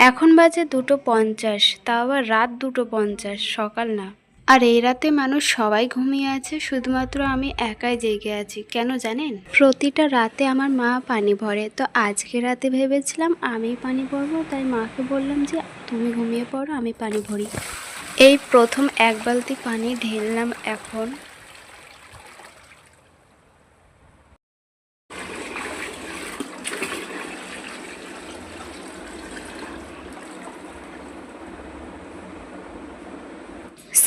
এখন বাজে 2:50, তাও আবার রাত 2:50, সকাল না। আর এই রাতে মানুষ সবাই ঘুমিয়ে আছে, শুধুমাত্র আমি একাই জেগে আছি। কেন জানেন? প্রতিটা রাতে আমার মা পানি ভরে, তো আজকে রাতে ভেবেছিলাম আমি পানি ভরবো, তাই মাকে বললাম যে তুমি ঘুমিয়ে পড়ো, আমি পানি ভরি। এই প্রথম এক বালতি পানি ঢেললাম এখন।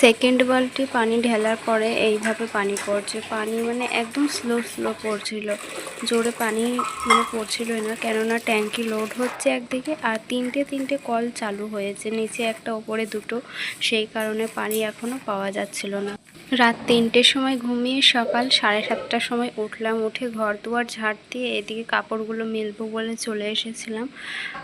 সেকেন্ড বালতি পানি ঢালার পরে এইভাবে পানি পড়ছে। পানি মানে একদম স্লো স্লো পড়ছিল, জোরে পানি পড়ছিলই না, কেননা ট্যাঙ্কি লোড হচ্ছে একদিকে, আর তিনটে কল চালু হয়েছে, নিচে একটা ওপরে দুটো, সেই কারণে পানি এখনও পাওয়া যাচ্ছিল না। রাত 3টের সময় ঘুমিয়ে সকাল 7:30টার সময় উঠলাম। উঠে ঘর দুয়ার ঝাড় দিয়ে এদিকে কাপড়গুলো মেলবো বলে চলে এসেছিলাম।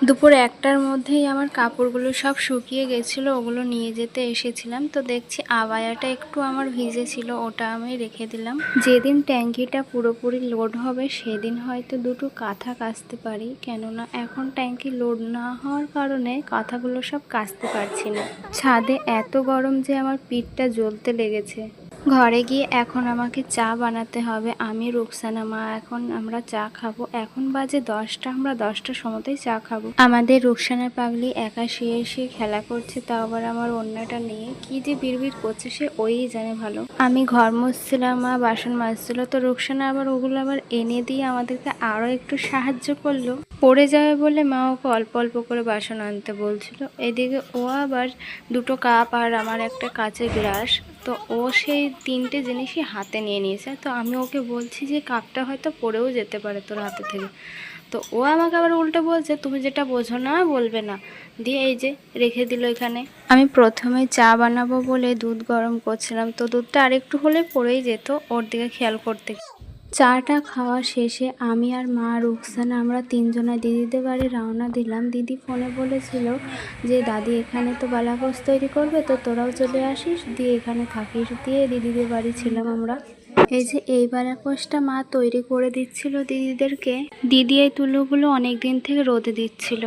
দুপুর 1টার মধ্যেই আমার কাপড়গুলো সব শুকিয়ে গেছিলো, ওগুলো নিয়ে যেতে এসেছিলাম। তো দেখছি আবায়াটা একটু আমার ভিজে ছিল, ওটা আমি রেখে দিলাম। যেদিন ট্যাঙ্কিটা পুরোপুরি লোড হবে সেদিন হয়তো দুটো কাঁথা কাচতে পারি, কেননা এখন ট্যাঙ্কি লোড না হওয়ার কারণে কাঁথাগুলো সব কাচতে পারছি না। ছাদে এত গরম যে আমার পিঠটা জ্বলতে লেগেছে। ঘরে গিয়ে এখন আমাকে চা বানাতে হবে। আমি, রুকসানা, মা এখন আমরা চা খাবো। এখন বাজে 10টা, আমরা 10টার সময়তেই চা খাবো। আমাদের রুকসানা পাগলি একা শুয়ে খেলা করছে, তাও আবার আমার ওড়নাটা নিয়ে কি যে বিড়বিড় করছে সে ওই জানে ভালো। আমি ঘর মুছছিলাম, মা বাসন মাজছিল, তো রুকসানা আবার ওগুলো আবার এনে দিয়ে আমাদেরকে আরও একটু সাহায্য করলো। পড়ে যাবে বলে মা ওকে অল্প অল্প করে বাসন আনতে বলছিল। এদিকে ও আবার দুটো কাপ আর আমার একটা কাচের গ্লাস, তো ও সেই 3টে জিনিসই হাতে নিয়ে নিয়েছে। তো আমি ওকে বলছি যে কাপটা হয়তো পড়েও যেতে পারে তোর হাতে থেকে, তো ও আমাকে আবার উল্টো বলছে তুমি যেটা বোঝো না বলবে না, দিয়ে এই যে রেখে দিল এখানে। আমি প্রথমে চা বানাবো বলে দুধ গরম করছিলাম, তো দুধটা আরেকটু হলে পড়েই যেত, ওর দিকে খেয়াল করতে। চাটা খাওয়া শেষে আমি আর মা, রুকসানা আমরা 3জনা দিদিদের বাড়ি রওনা দিলাম। দিদি ফোনে বলেছিল যে দাদি এখানে তো বালাগোশ তৈরি করবে, তো তোরাও চলে আসিস, দিয়ে এখানে থাকিস, দিয়ে দিদিদের বাড়ি ছিলাম আমরা। এই যে এই বালাগোশটা মা তৈরি করে দিচ্ছিল দিদিদেরকে। দিদি এই তুলোগুলো অনেক দিন থেকে রোদে দিচ্ছিল।